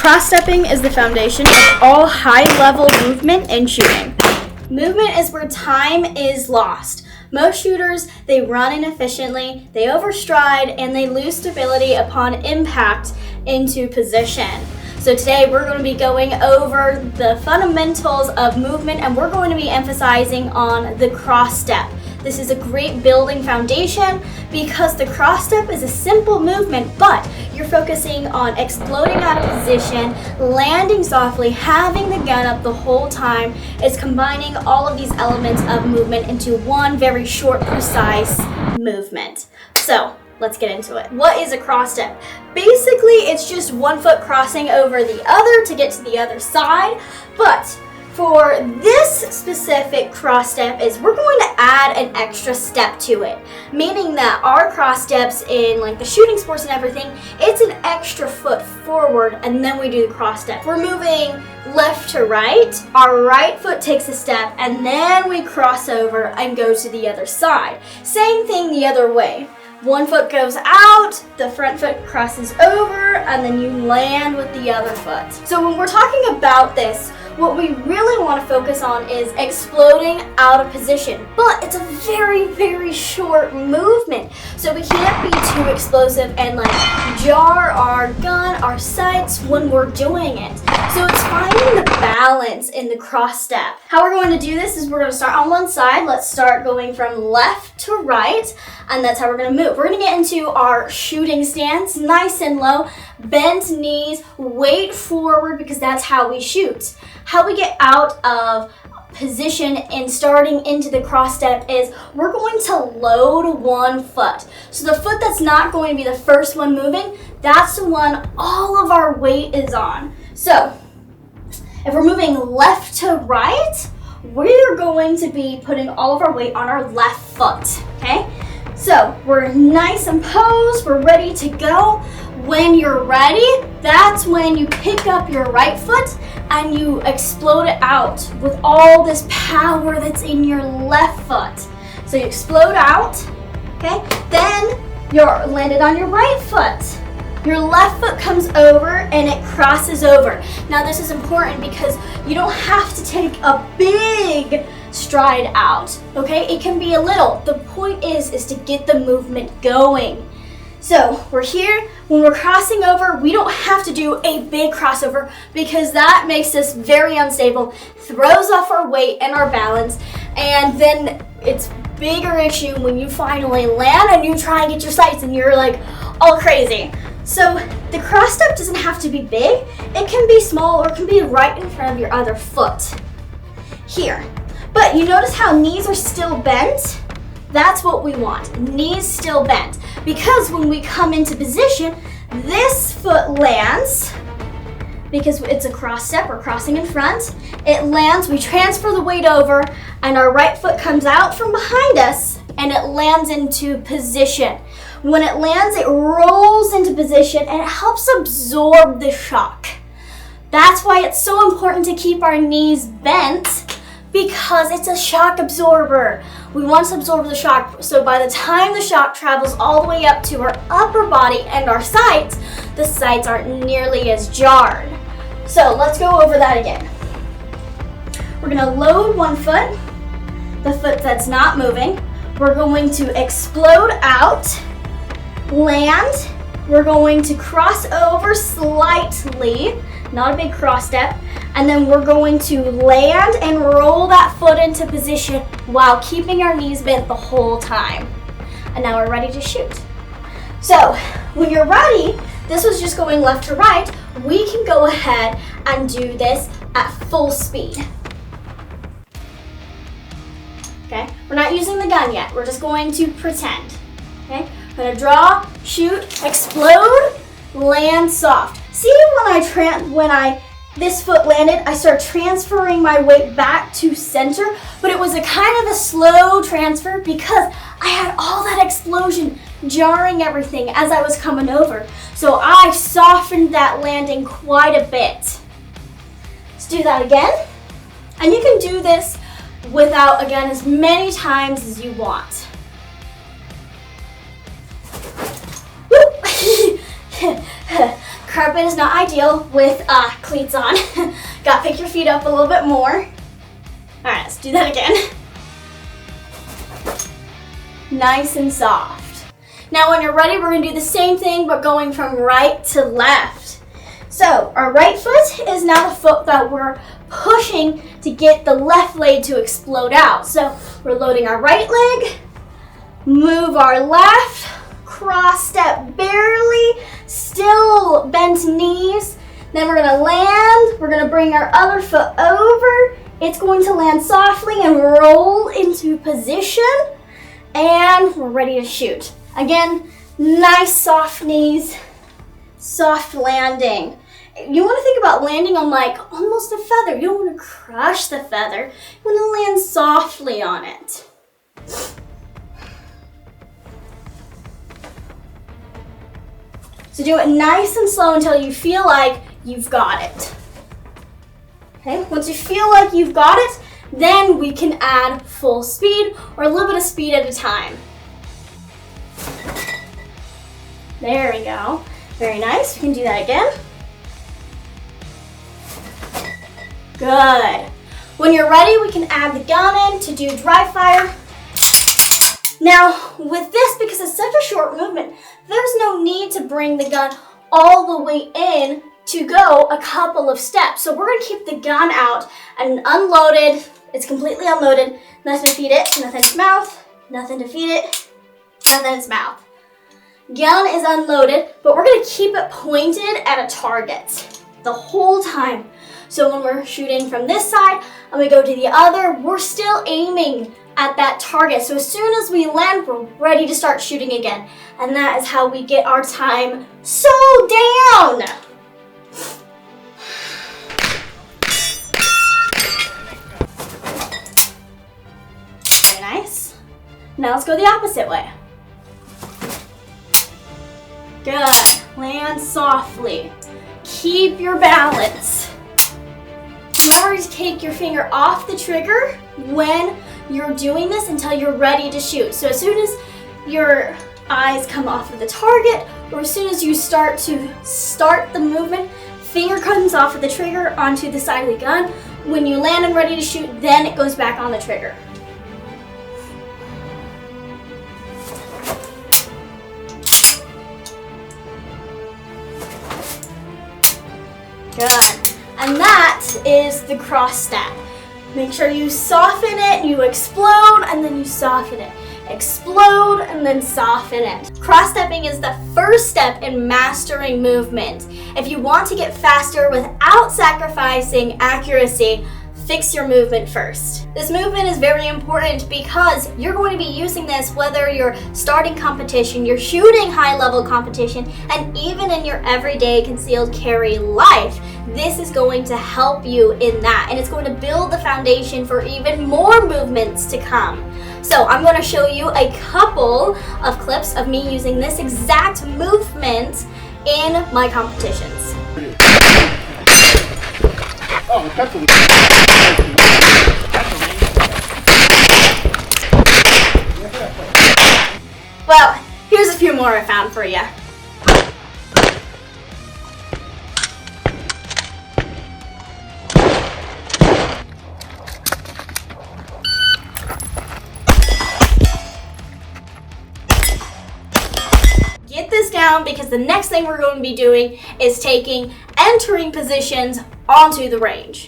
Cross-stepping is the foundation of all high-level movement in shooting. Movement is where time is lost. Most shooters, they run inefficiently, they overstride, and they lose stability upon impact into position. So today we're going to be going over the fundamentals of movement, and we're going to be emphasizing on the cross step. This is a great building foundation because the cross step is a simple movement, but you're focusing on exploding out of position, landing softly, having the gun up the whole time. It's combining all of these elements of movement into one very short, precise movement. So let's get into it. What is a cross step? Basically, it's just one foot crossing over the other to get to the other side, but for this specific cross step is we're going to add an extra step to it, meaning that our cross steps in like the shooting sports and everything, it's an extra foot forward and then we do the cross step. We're moving left to right, our right foot takes a step and then we cross over and go to the other side. Same thing the other way. One foot goes out, the front foot crosses over, and then you land with the other foot. So when we're talking about this, what we really want to focus on is exploding out of position, but it's a very, very short movement. So we can't be too explosive and like jar our gun, our sights when we're doing it. So it's finding the balance in the cross step. How we're going to do this is we're going to start on one side. Let's start going from left to right, and that's how we're going to move. We're going to get into our shooting stance, nice and low, bent knees, weight forward because that's how we shoot. How we get out of position and starting into the cross step is we're going to load one foot. So the foot that's not going to be the first one moving, that's the one all of our weight is on. So if we're moving left to right, we're going to be putting all of our weight on our left foot, okay? So we're nice and posed, we're ready to go. When you're ready, that's when you pick up your right foot and you explode it out with all this power that's in your left foot. So you explode out, okay? Then you're landed on your right foot. Your left foot comes over and it crosses over. Now this is important because you don't have to take a big stride out, okay? It can be a little. The point is to get the movement going. So we're here, when we're crossing over, we don't have to do a big crossover because that makes us very unstable, throws off our weight and our balance, and then it's bigger issue when you finally land and you try and get your sights and you're like all crazy. So the cross step doesn't have to be big, it can be small or it can be right in front of your other foot. Here. But you notice how knees are still bent? That's what we want, knees still bent. Because when we come into position, this foot lands, because it's a cross step, we're crossing in front, it lands, we transfer the weight over, and our right foot comes out from behind us, and it lands into position. When it lands, it rolls into position, and it helps absorb the shock. That's why it's so important to keep our knees bent, because it's a shock absorber. We want to absorb the shock, so by the time the shock travels all the way up to our upper body and our sights, the sights aren't nearly as jarred. So let's go over that again. We're gonna load one foot, the foot that's not moving. We're going to explode out, land. We're going to cross over slightly, not a big cross step, and then we're going to land and roll that foot into position while keeping our knees bent the whole time. And now we're ready to shoot. So when you're ready, this was just going left to right, we can go ahead and do this at full speed. Okay, we're not using the gun yet, we're just going to pretend. Okay, I'm gonna draw, shoot, explode, land soft. See when this foot landed, I start transferring my weight back to center, but it was a kind of a slow transfer because I had all that explosion jarring everything as I was coming over. So I softened that landing quite a bit. Let's do that again. And you can do this without, again, as many times as you want. Carpet is not ideal with cleats on. Got to pick your feet up a little bit more. All right, let's do that again. Nice and soft. Now when you're ready, we're gonna do the same thing, but going from right to left. So our right foot is now the foot that we're pushing to get the left leg to explode out. So we're loading our right leg, move our left, cross step barely, still bent knees. Then we're gonna land, we're gonna bring our other foot over. It's going to land softly and roll into position. And we're ready to shoot. Again, nice soft knees, soft landing. You want to think about landing on like almost a feather. You don't want to crush the feather. You want to land softly on it. So do it nice and slow until you feel like you've got it. Okay, once you feel like you've got it, then we can add full speed or a little bit of speed at a time. There we go. Very nice. We can do that again. Good. When you're ready, we can add the gun in to do dry fire. Now, with this, because it's such a short movement, there's no need to bring the gun all the way in to go a couple of steps. So we're going to keep the gun out and unloaded. It's completely unloaded. Nothing to feed it, nothing to its mouth, nothing to feed it, nothing in its mouth. Gun is unloaded, but we're going to keep it pointed at a target the whole time. So when we're shooting from this side and we go to the other, we're still aiming at that target. So as soon as we land, we're ready to start shooting again. And that is how we get our time so down. Very nice. Now let's go the opposite way. Good. Land softly. Keep your balance. Remember to take your finger off the trigger when you're doing this until you're ready to shoot. So as soon as your eyes come off of the target, or as soon as you start the movement, finger comes off of the trigger onto the side of the gun. When you land and ready to shoot, then it goes back on the trigger. Good. And that is the cross step. Make sure you soften it, you explode, and then you soften it. Explode, and then soften it. Cross-stepping is the first step in mastering movement. If you want to get faster without sacrificing accuracy, fix your movement first. This movement is very important because you're going to be using this whether you're starting competition, you're shooting high-level competition, and even in your everyday concealed carry life. This is going to help you in that, and it's going to build the foundation for even more movements to come. So I'm going to show you a couple of clips of me using this exact movement in my competitions. Oh, that's Well, here's a few more I found for you. Get this down because the next thing we're going to be doing is taking entering positions onto the range.